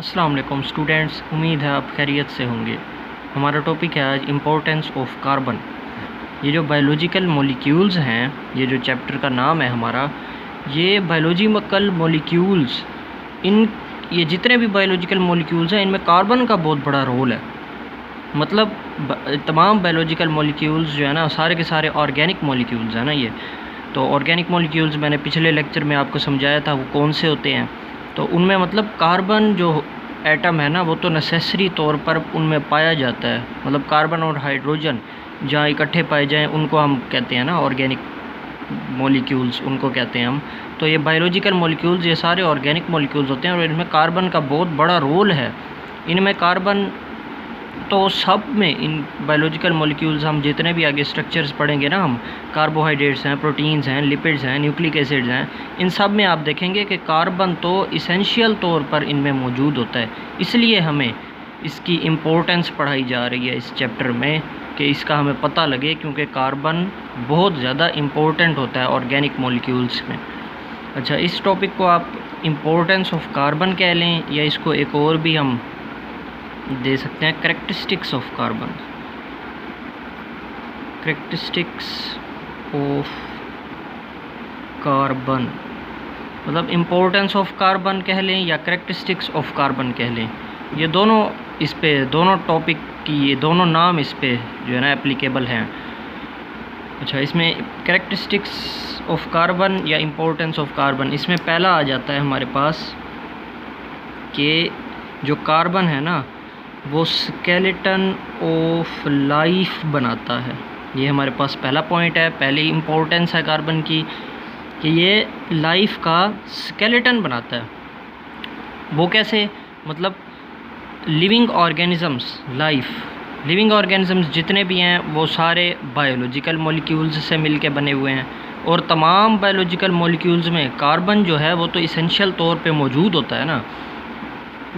अस्सलाम वालेकुम स्टूडेंट्स, उम्मीद है आप खैरियत से होंगे। हमारा टॉपिक है आज इम्पोर्टेंस ऑफ कार्बन। ये जो बायोलॉजिकल मॉलिक्यूल्स हैं, ये जो चैप्टर का नाम है हमारा, ये बायोलॉजिकल मॉलिक्यूल्स, ये जितने भी बायोलॉजिकल मॉलिक्यूल्स हैं इनमें कार्बन का बहुत बड़ा रोल है। मतलब तमाम बायोलॉजिकल मॉलिक्यूल्स जो है ना, सारे के सारे ऑर्गेनिक मॉलिक्यूल्स हैं ना। ये तो ऑर्गेनिक मॉलिक्यूल्स मैंने पिछले लेक्चर में आपको समझाया था वो कौन से होते हैं। तो उनमें मतलब कार्बन जो एटम है ना, वो तो नेसेसरी तौर पर उनमें पाया जाता है। मतलब कार्बन और हाइड्रोजन जहाँ इकट्ठे पाए जाएं उनको हम कहते हैं ना ऑर्गेनिक मॉलिक्यूल्स, उनको कहते हैं हम। तो ये बायोलॉजिकल मॉलिक्यूल्स ये सारे ऑर्गेनिक मॉलिक्यूल्स होते हैं और इनमें कार्बन का बहुत बड़ा रोल है। इनमें कार्बन तो सब में, इन बायोलॉजिकल मॉलिक्यूल्स हम जितने भी आगे स्ट्रक्चर्स पढ़ेंगे ना हम, कार्बोहाइड्रेट्स हैं, प्रोटीन्स हैं, लिपिड्स हैं, न्यूक्लिक एसिड्स हैं, इन सब में आप देखेंगे कि कार्बन तो इसेंशियल तौर पर इनमें मौजूद होता है। इसलिए हमें इसकी इम्पोर्टेंस पढ़ाई जा रही है इस चैप्टर में कि इसका हमें पता लगे, क्योंकि कार्बन बहुत ज़्यादा इम्पोर्टेंट होता है ऑर्गेनिक मॉलिक्यूल्स में। अच्छा, इस टॉपिक को आप इम्पोर्टेंस ऑफ कार्बन कह लें या इसको एक और भी हम दे सकते हैं, characteristics of carbon. Characteristics of carbon मतलब इम्पोर्टेंस ऑफ कार्बन कह लें या कैरेक्टरिस्टिक्स ऑफ कार्बन कह लें, ये दोनों इस पे, दोनों टॉपिक की ये दोनों नाम इस पे जो है ना एप्लीकेबल हैं। अच्छा, इसमें कैरेक्टरिस्टिक्स ऑफ कार्बन या इम्पोर्टेंस ऑफ कार्बन, इसमें पहला आ जाता है हमारे पास कि जो कार्बन है ना वो स्केलेटन ऑफ लाइफ बनाता है। ये हमारे पास पहला पॉइंट है, पहली इम्पोर्टेंस है कार्बन की कि ये लाइफ का स्केलेटन बनाता है। वो कैसे? मतलब लिविंग ऑर्गेनिजम्स, लिविंग ऑर्गेनिजम्स जितने भी हैं वो सारे बायोलॉजिकल मॉलिक्यूल्स से मिलके बने हुए हैं और तमाम बायोलॉजिकल मॉलिक्यूल्स में कार्बन जो है वो तो इसेंशियल तौर पे मौजूद होता है ना।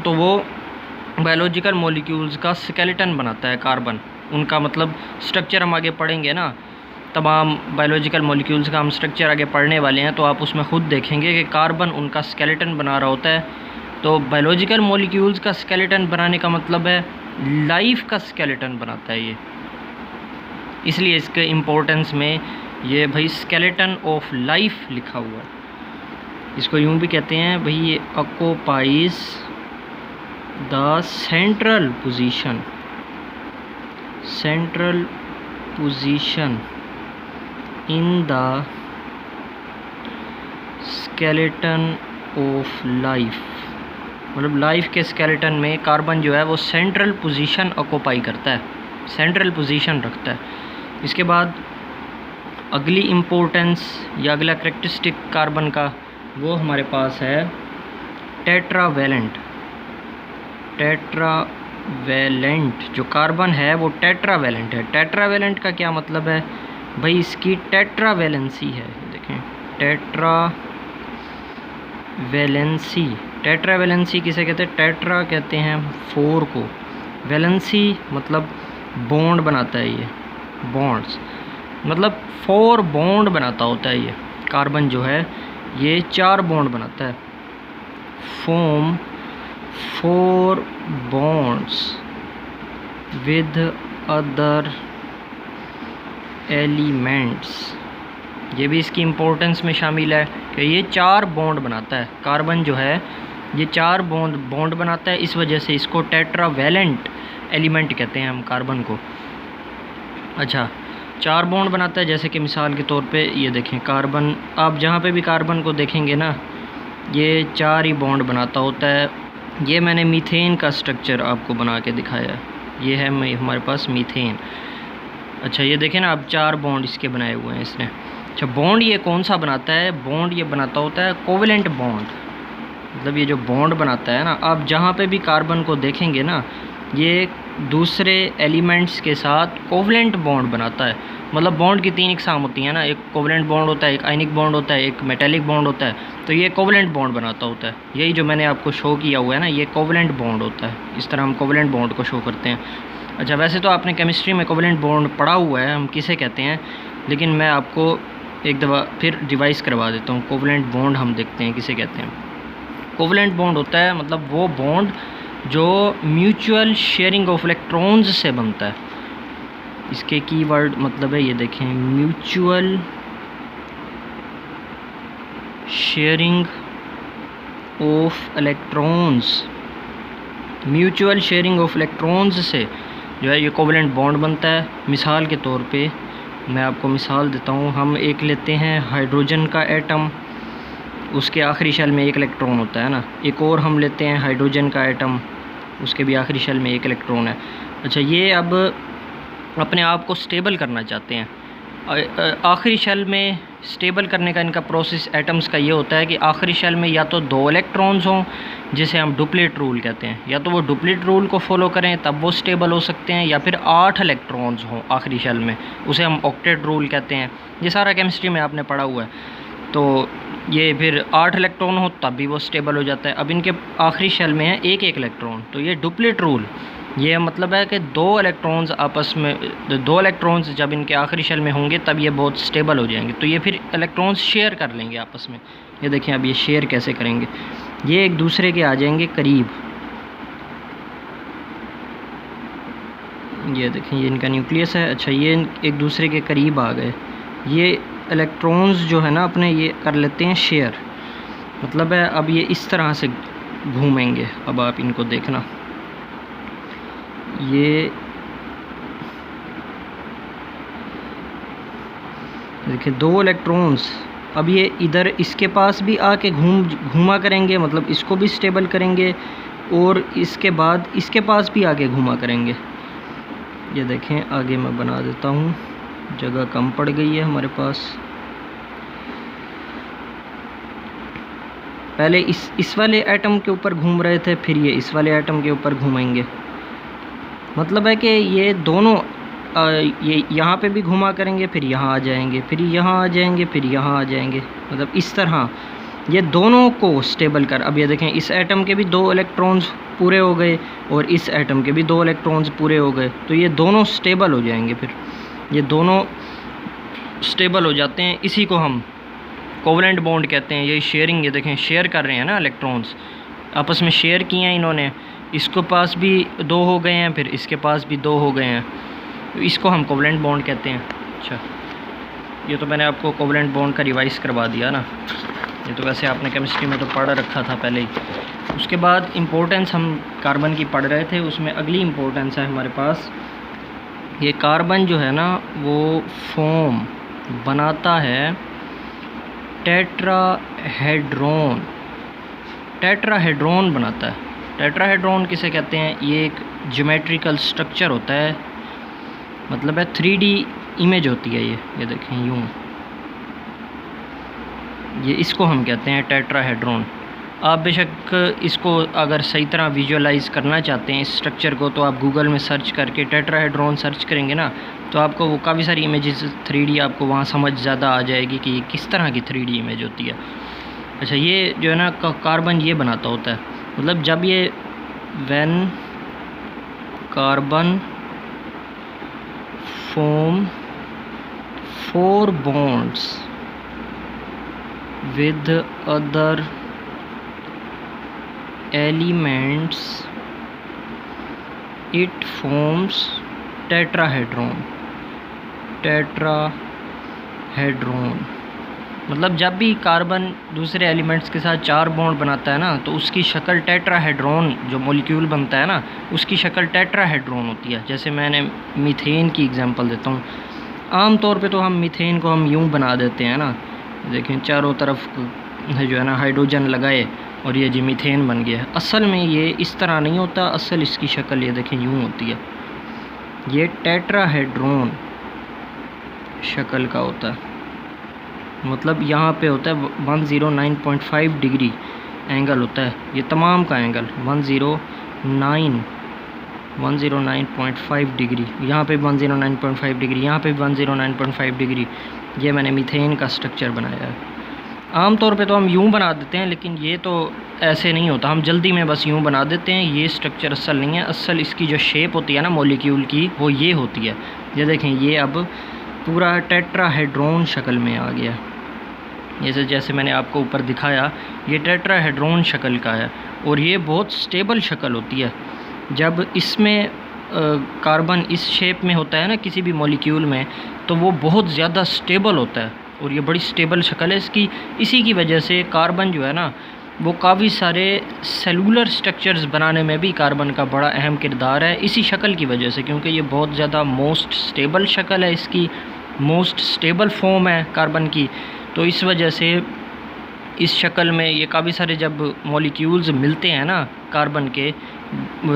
तो वो बायोलॉजिकल मॉलिक्यूल्स का स्केलेटन बनाता है कार्बन। उनका मतलब स्ट्रक्चर हम आगे पढ़ेंगे ना, तमाम बायोलॉजिकल मॉलिक्यूल्स का हम स्ट्रक्चर आगे पढ़ने वाले हैं, तो आप उसमें ख़ुद देखेंगे कि कार्बन उनका स्केलेटन बना रहा होता है। तो बायोलॉजिकल मॉलिक्यूल्स का स्केलेटन बनाने का मतलब है लाइफ का स्केलेटन बनाता है ये। इसलिए इसके इम्पोर्टेंस में ये भाई स्केलेटन ऑफ लाइफ लिखा हुआ है। इसको यूँ भी कहते हैं भाई, ये occupies the central position in the skeleton of life. मतलब लाइफ के स्केलेटन में कार्बन जो है वो सेंट्रल पोजीशन ऑक्यूपाई करता है, सेंट्रल पोजीशन रखता है। इसके बाद अगली इम्पोर्टेंस या अगला कैरेक्टरिस्टिक कार्बन का वो हमारे पास है टेट्रावेलेंट। जो कार्बन है वो टेट्रावेलेंट है। टेट्रावेलेंट का क्या मतलब है भाई? इसकी टेट्रावेलेंसी है। देखें, टेट्रावेलेंसी किसे कहते हैं? टेट्रा कहते हैं 4 को, वैलेंसी मतलब बॉन्ड बनाता है। ये बॉन्ड्स मतलब 4 बॉन्ड बनाता होता है। ये कार्बन जो है ये 4 बॉन्ड बनाता है। Form 4 bonds with other elements। ये भी इसकी इम्पोर्टेंस में शामिल है कि ये 4 बॉन्ड बनाता है। कार्बन जो है ये 4 बॉन्ड बनाता है, इस वजह से इसको टेट्रावेलेंट एलिमेंट कहते हैं हम कार्बन को। अच्छा, 4 बॉन्ड बनाता है। जैसे कि मिसाल के तौर पे ये देखें, कार्बन, आप जहाँ पे भी कार्बन को देखेंगे ना, ये 4 ही बॉन्ड बनाता होता है। ये मैंने मीथेन का स्ट्रक्चर आपको बना के दिखाया है। ये है हमारे पास मीथेन। अच्छा, ये देखें ना, आप 4 बॉन्ड इसके बनाए हुए हैं इसने। अच्छा, बॉन्ड ये कौन सा बनाता है? बॉन्ड ये बनाता होता है कोवेलेंट बॉन्ड। मतलब ये जो बॉन्ड बनाता है ना, आप जहाँ पे भी कार्बन को देखेंगे ना, ये दूसरे एलिमेंट्स के साथ कोवेलेंट बॉन्ड बनाता है। मतलब बॉन्ड की 3 इकसाम होती हैं ना, एक कोवेलेंट बॉन्ड होता है, एक आयनिक बॉन्ड होता है, एक मेटेलिक बॉन्ड होता है। तो ये कोवेलेंट बॉन्ड बनाता होता है। यही जो मैंने आपको शो किया हुआ है ना, ये कोवेलेंट बॉन्ड होता है। इस तरह हम कोवेलेंट बॉन्ड को शो करते हैं। अच्छा, वैसे तो आपने केमिस्ट्री में कोवेलेंट बॉन्ड पढ़ा हुआ है, हम किसे कहते हैं, लेकिन मैं आपको एक दफ़ा फिर रिवाइज़ करवा देता हूँ। कोवेलेंट बॉन्ड हम देखते हैं किसे कहते हैं। कोवेलेंट बॉन्ड होता है मतलब वो बॉन्ड जो म्यूचुअल शेयरिंग ऑफ इलेक्ट्रॉन्स से बनता है। इसके कीवर्ड मतलब है, ये देखें, mutual sharing of electrons. Mutual sharing of electrons से जो है ये कोवेलेंट बॉन्ड बनता है। मिसाल के तौर पे मैं आपको मिसाल देता हूँ। हम एक लेते हैं हाइड्रोजन का एटम, उसके आखिरी शेल में एक इलेक्ट्रॉन होता है ना। एक और हम लेते हैं हाइड्रोजन का एटम, उसके भी आखिरी शेल में एक इलेक्ट्रॉन है। अच्छा, ये अब अपने आप को स्टेबल करना चाहते हैं। आखिरी शेल में स्टेबल करने का इनका प्रोसेस एटम्स का ये होता है कि आखिरी शेल में या तो 2 इलेक्ट्रॉन्स हों, जिसे हम डुप्लेट रूल कहते हैं, या तो वो डुप्लेट रूल को फॉलो करें तब वो स्टेबल हो सकते हैं, या फिर 8 इलेक्ट्रॉन्स हों आखिरी शेल में, उसे हम ऑक्टेट रूल कहते हैं। ये सारा केमिस्ट्री में आपने पढ़ा हुआ है। तो ये फिर 8 इलेक्ट्रॉन हो तब भी वो स्टेबल हो जाता है। अब इनके आखिरी शेल में है एक इलेक्ट्रॉन, तो ये डुप्लेट रूल, ये मतलब है कि 2 इलेक्ट्रॉन्स आपस में, 2 इलेक्ट्रॉन्स जब इनके आखिरी शेल में होंगे तब ये बहुत स्टेबल हो जाएंगे। तो ये फिर इलेक्ट्रॉन्स शेयर कर लेंगे आपस में। ये देखें अब ये शेयर कैसे करेंगे, ये एक दूसरे के आ जाएंगे करीब। ये देखें, ये इनका न्यूक्लियस है। अच्छा, ये एक दूसरे के करीब आ गए। ये इलेक्ट्रॉन्स जो है ना अपने ये कर लेते हैं शेयर। मतलब है अब ये इस तरह से घूमेंगे। अब आप इनको देखना, ये देखिए 2 इलेक्ट्रॉन्स, अब ये इधर इसके पास भी आके घूमा करेंगे, मतलब इसको भी स्टेबल करेंगे, और इसके बाद इसके पास भी आके घूमा करेंगे। ये देखें, आगे मैं बना देता हूँ, जगह कम पड़ गई है हमारे पास। पहले इस वाले एटम के ऊपर घूम रहे थे, फिर ये इस वाले एटम के ऊपर घूमेंगे। मतलब है कि ये दोनों ये यहाँ पे भी घुमा करेंगे, फिर यहाँ आ जाएंगे, फिर यहाँ आ जाएंगे, फिर यहाँ आ जाएंगे। मतलब इस तरह ये दोनों को स्टेबल कर। अब ये देखें, इस एटम के भी 2 इलेक्ट्रॉन्स पूरे हो गए और इस एटम के भी 2 इलेक्ट्रॉन्स पूरे हो गए, तो ये दोनों स्टेबल हो जाएंगे। फिर ये दोनों स्टेबल हो जाते हैं। इसी को हम कोवेलेंट बॉन्ड कहते हैं। ये शेयरिंग, ये देखें शेयर कर रहे हैं ना, इलेक्ट्रॉन्स आपस में शेयर किए हैं इन्होंने। इसको पास भी 2 हो गए हैं, फिर इसके पास भी 2 हो गए हैं, तो इसको हम कोवेलेंट बॉन्ड कहते हैं। अच्छा, ये तो मैंने आपको कोवेलेंट बॉन्ड का रिवाइज़ करवा दिया ना। ये तो वैसे आपने केमिस्ट्री में तो पढ़ रखा था पहले ही। उसके बाद इम्पोर्टेंस हम कार्बन की पढ़ रहे थे, उसमें अगली इम्पोर्टेंस है हमारे पास, ये कार्बन जो है ना वो फॉर्म बनाता है टेट्राहेड्रॉन। टेट्राहेड्रॉन बनाता है। टेट्राहेड्रॉन किसे कहते हैं? ये एक ज्योमेट्रिकल स्ट्रक्चर होता है, मतलब है 3D इमेज होती है ये देखें यूँ, ये इसको हम कहते हैं टेट्राहेड्रॉन। आप बेशक इसको अगर सही तरह विजुअलाइज़ करना चाहते हैं इस स्ट्रक्चर को, तो आप गूगल में सर्च करके टेट्राहेड्रॉन सर्च करेंगे ना, तो आपको वो काफ़ी सारी इमेजेस 3D आपको वहाँ समझ ज़्यादा आ जाएगी कि ये किस तरह की 3D इमेज होती है। अच्छा, ये जो है ना कार्बन ये बनाता होता है, मतलब जब ये when carbon form 4 bonds with other elements it forms tetrahedron। Tetrahedron मतलब जब भी कार्बन दूसरे एलिमेंट्स के साथ 4 बॉन्ड बनाता है ना, तो उसकी शक्ल टेट्राहेड्रॉन, जो मॉलिक्यूल बनता है ना उसकी शक्ल टेट्राहेड्रॉन होती है। जैसे मैंने मीथेन की एग्जांपल देता हूँ। आम तौर पे तो हम मीथेन को हम यूँ बना देते हैं ना, देखें चारों तरफ जो है ना हाइड्रोजन लगाए और ये जी मीथेन बन गया है। असल में ये इस तरह नहीं होता, असल इसकी शक्ल ये देखें यूँ होती है। ये टेट्राहेड्रॉन शक्ल का होता है, मतलब यहाँ पे होता है 109.5 डिग्री एंगल होता है, ये तमाम का एंगल 109.5 डिग्री, यहाँ पे 109.5 डिग्री, यहाँ पे 109.5 डिग्री। ये मैंने मीथेन का स्ट्रक्चर बनाया है। आम तौर पे तो हम यूँ बना देते हैं, लेकिन ये तो ऐसे नहीं होता, हम जल्दी में बस यूँ बना देते हैं। ये स्ट्रक्चर असल नहीं है, असल इसकी जो शेप होती है ना मॉलिक्यूल की, वो ये होती है। ये देखें, ये अब पूरा टेट्राहेड्रॉन शक्ल में आ गया। जैसे मैंने आपको ऊपर दिखाया, ये टेट्राहेड्रॉन शक्ल का है। और ये बहुत स्टेबल शक्ल होती है। जब इसमें कार्बन इस शेप में होता है ना किसी भी मॉलिक्यूल में, तो वो बहुत ज़्यादा स्टेबल होता है और ये बड़ी स्टेबल शक्ल है इसकी। इसी की वजह से कार्बन जो है ना वो काफ़ी सारे सेलुलर स्ट्रक्चर्स बनाने में भी कार्बन का बड़ा अहम किरदार है, इसी शक्ल की वजह से, क्योंकि ये बहुत ज़्यादा मोस्ट स्टेबल शक्ल है इसकी, मोस्ट स्टेबल फॉर्म है कार्बन की। तो इस वजह से इस शक्ल में ये काफ़ी सारे जब मॉलिक्यूल्स मिलते हैं ना कार्बन के,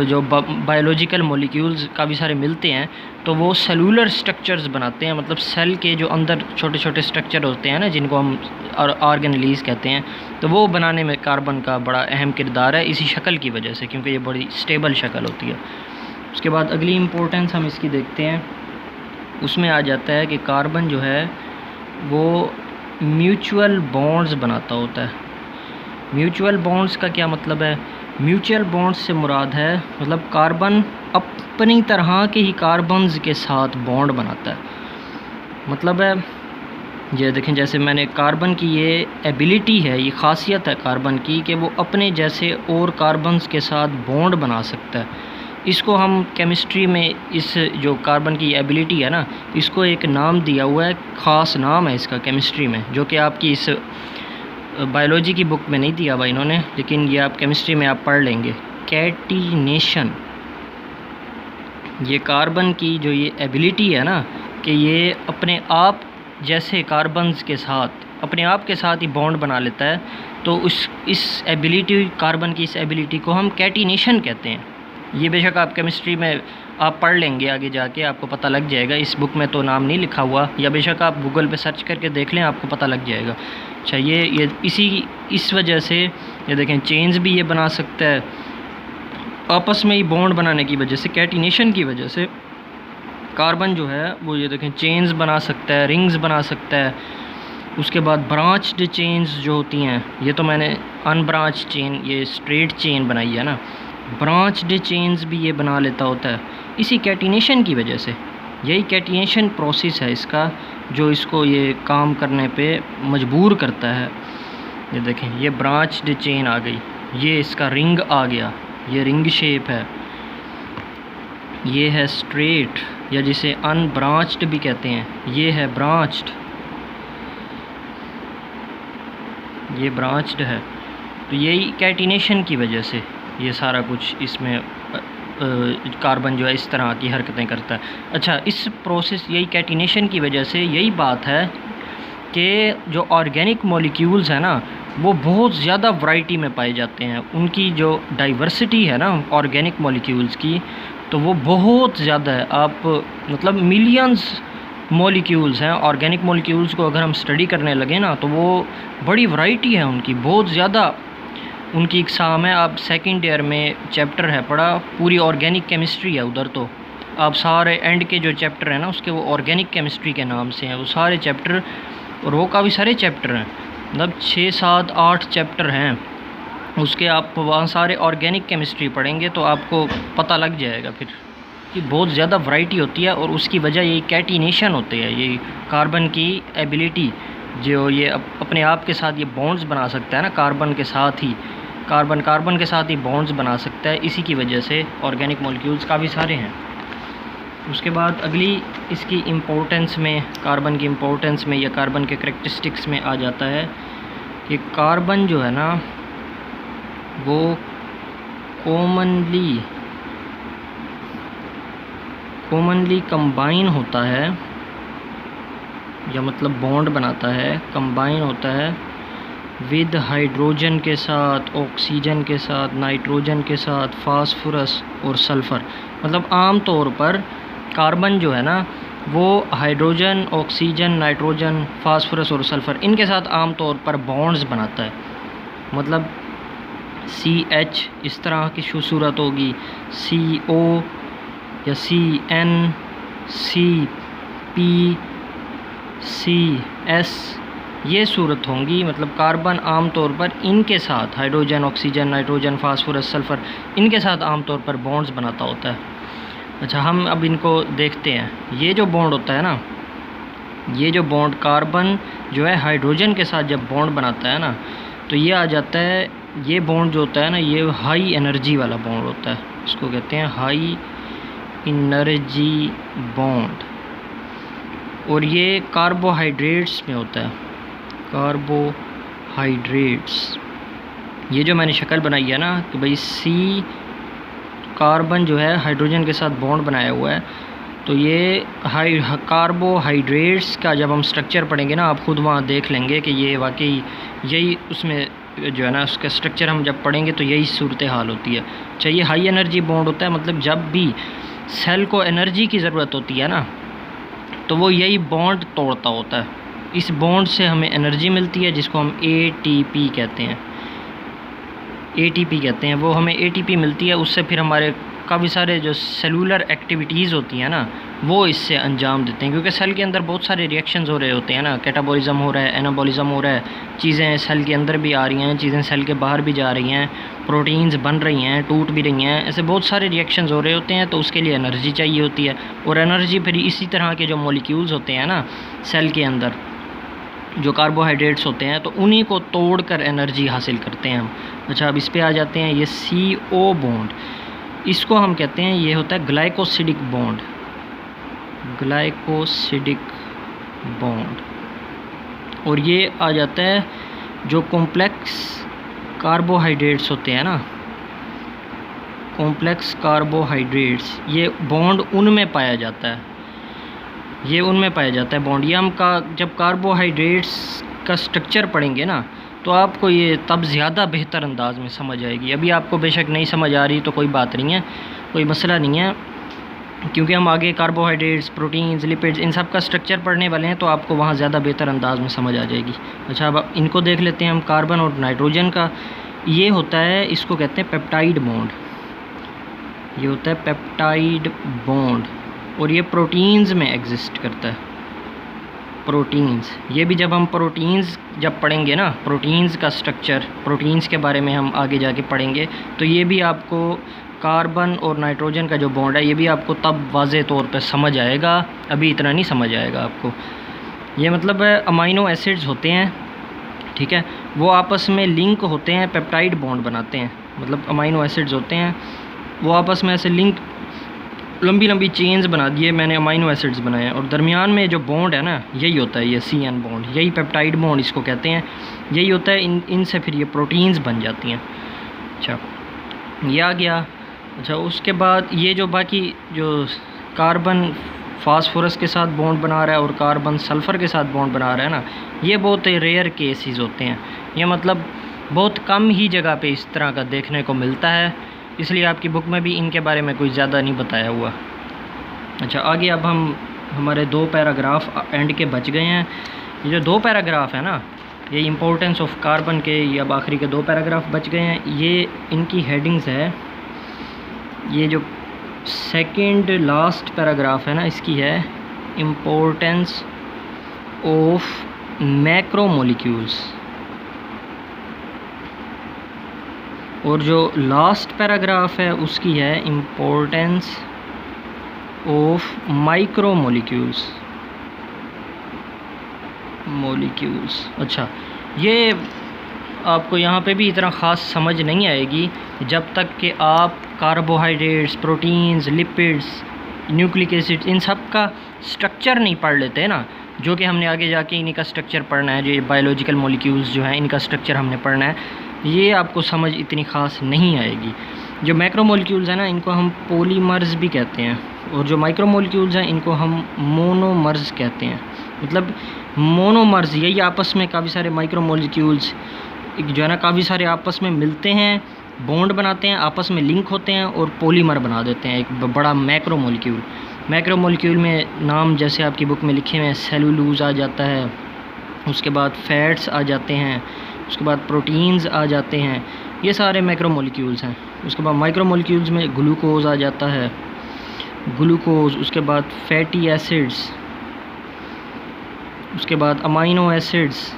जो बायोलॉजिकल मॉलिक्यूल्स काफ़ी सारे मिलते हैं, तो वो सेलुलर स्ट्रक्चर्स बनाते हैं। मतलब सेल के जो अंदर छोटे छोटे स्ट्रक्चर होते हैं ना, जिनको हम ऑर्गेनेलीज कहते हैं, तो वो बनाने में कार्बन का बड़ा अहम किरदार है इसी शक्ल की वजह से, क्योंकि ये बड़ी स्टेबल शक्ल होती है। उसके बाद अगली इम्पोर्टेंस हम इसकी देखते हैं, उसमें आ जाता है कि कार्बन जो है वो म्यूचुअल बॉन्ड्स बनाता होता है। म्यूचुअल बॉन्ड्स का क्या मतलब है? म्यूचुअल बॉन्ड्स से मुराद है मतलब कार्बन अपनी तरह के ही कार्बन्स के साथ बॉन्ड बनाता है। मतलब है ये देखें, जैसे मैंने कार्बन की ये एबिलिटी है, ये खासियत है कार्बन की कि वो अपने जैसे और कार्बन्स के साथ बॉन्ड बना सकता है। इसको हम केमिस्ट्री में, इस जो कार्बन की एबिलिटी है ना, इसको एक नाम दिया हुआ है, ख़ास नाम है इसका केमिस्ट्री में, जो कि आपकी इस बायोलॉजी की बुक में नहीं दिया हुआ इन्होंने, लेकिन ये आप केमिस्ट्री में आप पढ़ लेंगे। कैटिनेशन, ये कार्बन की जो ये एबिलिटी है ना कि ये अपने आप जैसे कार्बन्स के साथ अपने आप के साथ ही बॉन्ड बना लेता है, तो इस एबिलिटी, कार्बन की इस एबिलिटी को हम कैटिनेशन कहते हैं। ये बेशक आप केमिस्ट्री में आप पढ़ लेंगे, आगे जाके आपको पता लग जाएगा। इस बुक में तो नाम नहीं लिखा हुआ, या बेशक आप गूगल पे सर्च करके देख लें, आपको पता लग जाएगा। अच्छा, ये इस वजह से ये देखें, चेन्स भी ये बना सकता है आपस में ही बॉन्ड बनाने की वजह से, कैटिनेशन की वजह से कार्बन जो है वो ये देखें चेन्स बना सकता है, रिंग्स बना सकता है। उसके बाद ब्रांच्ड चेन्स जो होती हैं, ये तो मैंने अनब्रांच चेन, ये स्ट्रेट चेन बनाई है ना, ब्रांच्ड चेन्स भी ये बना लेता होता है इसी कैटिनेशन की वजह से। यही कैटिनेशन प्रोसेस है इसका, जो इसको ये काम करने पे मजबूर करता है। ये देखें, ये ब्रांच्ड चेन आ गई, ये इसका रिंग आ गया, ये रिंग शेप है। ये है स्ट्रेट, या जिसे अनब्रांच्ड भी कहते हैं, ये है ब्रांच्ड, ये ब्रांच्ड है। तो यही कैटिनेशन की वजह से ये सारा कुछ इसमें कार्बन जो है इस तरह की हरकतें करता है। अच्छा, इस प्रोसेस, यही कैटिनेशन की वजह से यही बात है कि जो ऑर्गेनिक मॉलिक्यूल्स हैं ना वो बहुत ज़्यादा वैरायटी में पाए जाते हैं। उनकी जो डाइवर्सिटी है ना ऑर्गेनिक मॉलिक्यूल्स की, तो वो बहुत ज़्यादा है। आप मतलब मिलियंस मॉलिक्यूल्स हैं ऑर्गेनिक मॉलिक्यूल्स को अगर हम स्टडी करने लगे ना, तो वो बड़ी वैरायटी है उनकी, बहुत ज़्यादा उनकी इकसाम है। आप सेकंड ईयर में चैप्टर है पढ़ा, पूरी ऑर्गेनिक केमिस्ट्री है उधर, तो आप सारे एंड के जो चैप्टर हैं ना उसके वो ऑर्गेनिक केमिस्ट्री के नाम से हैं वो सारे चैप्टर, और वो काफ़ी सारे चैप्टर हैं, मतलब 6, 7, 8 चैप्टर हैं उसके। आप वहाँ सारे ऑर्गेनिक केमिस्ट्री पढ़ेंगे तो आपको पता लग जाएगा फिर कि बहुत ज़्यादा वैरायटी होती है, और उसकी वजह यही कैटिनेशन होती है। ये कार्बन की एबिलिटी, जो ये अपने आप के साथ ये बॉन्ड्स बना सकता है ना, कार्बन के साथ ही कार्बन के साथ ही बॉन्ड्स बना सकता है, इसी की वजह से ऑर्गेनिक मॉलिक्यूल्स काफ़ी सारे हैं। उसके बाद अगली इसकी इम्पोर्टेंस में, कार्बन की इम्पोर्टेंस में या कार्बन के करैक्टरिस्टिक्स में आ जाता है कि कार्बन जो है ना वो कॉमनली कंबाइन होता है, या मतलब बॉन्ड बनाता है, कंबाइन होता है विद हाइड्रोजन के साथ, ऑक्सीजन के साथ, नाइट्रोजन के साथ, फास्फोरस और सल्फ़र। मतलब आम तौर पर कार्बन जो है ना वो हाइड्रोजन, ऑक्सीजन, नाइट्रोजन, फास्फोरस और सल्फ़र इनके साथ आम तौर पर बॉन्ड्स बनाता है। मतलब CH इस तरह की सूरत होगी, CO या CN, CP, CS ये सूरत होंगी। मतलब कार्बन आम तौर पर इनके साथ, hydrogen, oxygen, nitrogen, phosphorus, sulphur, इनके साथ आम तौर पर बॉन्ड्स बनाता होता है। अच्छा, हम अब इनको देखते हैं। ये जो बॉन्ड होता है ना, ये जो बॉन्ड कार्बन जो है हाइड्रोजन के साथ जब बॉन्ड बनाता है ना, तो ये आ जाता है ये बॉन्ड जो होता है ना, ये हाई एनर्जी वाला बॉन्ड होता है, इसको कहते हैं हाई एनर्जी बॉन्ड। और ये कार्बोहाइड्रेट्स में होता है, कार्बोहाइड्रेट्स। ये जो मैंने शक्ल बनाई है ना कि भाई C कार्बन जो है हाइड्रोजन के साथ बॉन्ड बनाया हुआ है, तो ये कार्बोहाइड्रेट्स का जब हम स्ट्रक्चर पढ़ेंगे ना, आप खुद वहाँ देख लेंगे कि ये वाकई यही उसमें जो है ना उसका स्ट्रक्चर हम जब पढ़ेंगे तो यही सूरत हाल होती है। चाहिए हाई एनर्जी बॉन्ड होता है, मतलब जब भी सेल को एनर्जी की ज़रूरत होती है ना, तो वो यही बॉन्ड तोड़ता होता है। इस बॉन्ड से हमें एनर्जी मिलती है, जिसको हम ATP कहते हैं, ATP कहते हैं। वो हमें ATP मिलती है, उससे फिर हमारे काफ़ी सारे जो सेलुलर एक्टिविटीज़ होती हैं ना, वो इससे अंजाम देते हैं। क्योंकि सेल के अंदर बहुत सारे रिएक्शंस हो रहे होते हैं ना, कैटाबॉलिज्म हो रहा है, एनाबॉलिज्म हो रहा है, चीज़ें सेल के अंदर भी आ रही हैं, चीज़ें सेल के बाहर भी जा रही हैं, प्रोटीन्स बन रही हैं, टूट भी रही हैं, ऐसे बहुत सारे रिएक्शंस हो रहे होते हैं। तो उसके लिए एनर्जी चाहिए होती है, और एनर्जी फिर इसी तरह के जो मॉलिक्यूल्स होते हैं ना सेल के अंदर, जो कार्बोहाइड्रेट्स होते हैं, तो उन्हीं को तोड़कर एनर्जी हासिल करते हैं हम। अच्छा, अब इस पे आ जाते हैं। ये CO बॉन्ड, इसको हम कहते हैं, ये होता है ग्लाइकोसिडिक बॉन्ड, ग्लाइकोसिडिक बॉन्ड। और ये आ जाता है जो कॉम्प्लेक्स कार्बोहाइड्रेट्स होते हैं ना, कॉम्प्लेक्स कार्बोहाइड्रेट्स, ये बॉन्ड उनमें पाया जाता है, ये उनमें पाया जाता है बॉन्ड। ये हम जब कार्बोहाइड्रेट्स का स्ट्रक्चर पढ़ेंगे ना, तो आपको ये तब ज़्यादा बेहतर अंदाज में समझ आएगी। अभी आपको बेशक नहीं समझ आ रही तो कोई बात नहीं है, कोई मसला नहीं है, क्योंकि हम आगे कार्बोहाइड्रेट्स, प्रोटीन्स, लिपिड्स, इन सब का स्ट्रक्चर पढ़ने वाले हैं, तो आपको वहाँ ज़्यादा बेहतर अंदाज में समझ आ जाएगी। अच्छा, अब इनको देख लेते हैं हम। कार्बन और नाइट्रोजन का ये होता है, इसको कहते हैं पेप्टाइड बॉन्ड, ये होता है पेप्टाइड बॉन्ड। और ये प्रोटीन्स में एग्जिस्ट करता है, प्रोटीन्स। ये भी जब हम प्रोटीन्स जब पढ़ेंगे ना, प्रोटीन्स का स्ट्रक्चर, प्रोटीन्स के बारे में हम आगे जाके पढ़ेंगे, तो ये भी आपको कार्बन और नाइट्रोजन का जो बॉन्ड है, ये भी आपको तब वाज़े तौर पे समझ आएगा, अभी इतना नहीं समझ आएगा आपको। ये मतलब अमाइनो एसिड्स होते हैं, ठीक है, वो आपस में लिंक होते हैं, पेप्टाइड बॉन्ड बनाते हैं। मतलब अमाइनो एसिड्स होते हैं, वो आपस में ऐसे लिंक, लंबी लंबी चेन्स बना दिए मैंने, अमाइनो एसिड्स बनाए हैं, और दरमियान में जो बॉन्ड है ना, यही होता है ये CN बॉन्ड, यही पेप्टाइड बॉन्ड इसको कहते हैं, यही होता है। इनसे फिर ये प्रोटीन्स बन जाती हैं। अच्छा, ये आ गया। अच्छा, उसके बाद ये जो बाकी जो कार्बन फास्फोरस के साथ बॉन्ड बना रहा है और कार्बन सल्फ़र के साथ बॉन्ड बना रहा है ना, ये बहुत रेयर केसेस होते हैं। ये मतलब बहुत कम ही जगह पे इस तरह का देखने को मिलता है, इसलिए आपकी बुक में भी इनके बारे में कोई ज़्यादा नहीं बताया हुआ। अच्छा, आगे अब हम हमारे 2 पैराग्राफ एंड के बच गए हैं। ये जो 2 पैराग्राफ है ना, ये इम्पोर्टेंस ऑफ कार्बन के, ये अब आखिरी के 2 पैराग्राफ बच गए हैं। ये इनकी हेडिंग्स है, ये जो सेकंड लास्ट पैराग्राफ है ना, इसकी है इम्पोर्टेंस ऑफ मैक्रोमोलिक्यूल्स, और जो लास्ट पैराग्राफ है उसकी है इम्पोर्टेंस ऑफ माइक्रोमोलिक्यूल्स, मोलिक्यूल्स। अच्छा, ये आपको यहाँ पे भी इतना ख़ास समझ नहीं आएगी जब तक कि आप carbohydrates, proteins, lipids, nucleic acids, इन सब का स्ट्रक्चर नहीं पढ़ लेते ना, जो कि हमने आगे जाके इन्हीं का स्ट्रक्चर पढ़ना है। जो बायोलॉजिकल मॉलिक्यूल्स जो हैं, इनका स्ट्रक्चर हमने पढ़ना है, ये आपको समझ इतनी ख़ास नहीं आएगी। जो मैक्रोमोलिक्यूल्स हैं ना, इनको हम पॉलीमर्स भी कहते हैं, और जो माइक्रोमोलिक्यूल्स हैं इनको हम मोनोमर्स कहते हैं। मतलब मोनोमर्स, यही आपस में काफ़ी सारे माइक्रोमोलिक्यूल्स जो है ना, काफ़ी सारे आपस में मिलते हैं, बॉन्ड बनाते हैं, आपस में लिंक होते हैं और पॉलीमर बना देते हैं एक बड़ा मैक्रोमोलिक्यूल। मैक्रोमोलिक्यूल में नाम जैसे आपकी बुक में लिखे हुए हैं, सेलुलोज आ जाता है, उसके बाद फैट्स आ जाते हैं, उसके बाद प्रोटीन्स आ जाते हैं, ये सारे मैक्रोमोलिक्यूल्स हैं। उसके बाद माइक्रोमोलिक्यूल्स में ग्लूकोज आ जाता है, ग्लूकोज, उसके बाद फैटी एसिड्स, उसके बाद अमाइनो एसिड्स,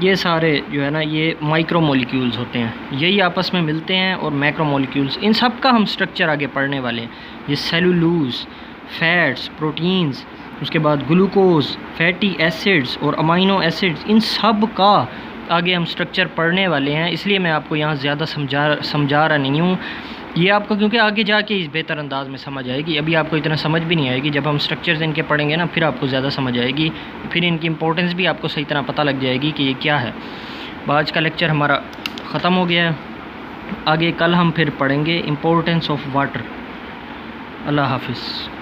ये सारे जो है ना, ये माइक्रोमोलिक्यूल्स होते हैं, यही आपस में मिलते हैं। और मैक्रोमोलिक्यूल्स, इन सब का हम स्ट्रक्चर आगे पढ़ने वाले हैं। ये सेलुलोज, फैट्स, प्रोटीन्स, उसके बाद ग्लूकोज, फैटी एसिड्स और अमाइनो एसिड्स, इन सब का आगे हम स्ट्रक्चर पढ़ने वाले हैं, इसलिए मैं आपको यहाँ ज़्यादा समझा रहा नहीं हूँ। ये आपको क्योंकि आगे जाके इस बेहतर अंदाज में समझ आएगी, अभी आपको इतना समझ भी नहीं आएगी। जब हम स्ट्रक्चर्स इनके पढ़ेंगे ना, फिर आपको ज़्यादा समझ आएगी, फिर इनकी इंपॉर्टेंस भी आपको सही तरह पता लग जाएगी कि ये क्या है। आज का लेक्चर हमारा ख़त्म हो गया है, आगे कल हम फिर पढ़ेंगे इम्पोर्टेंस ऑफ वाटर। अल्लाह हाफिज़।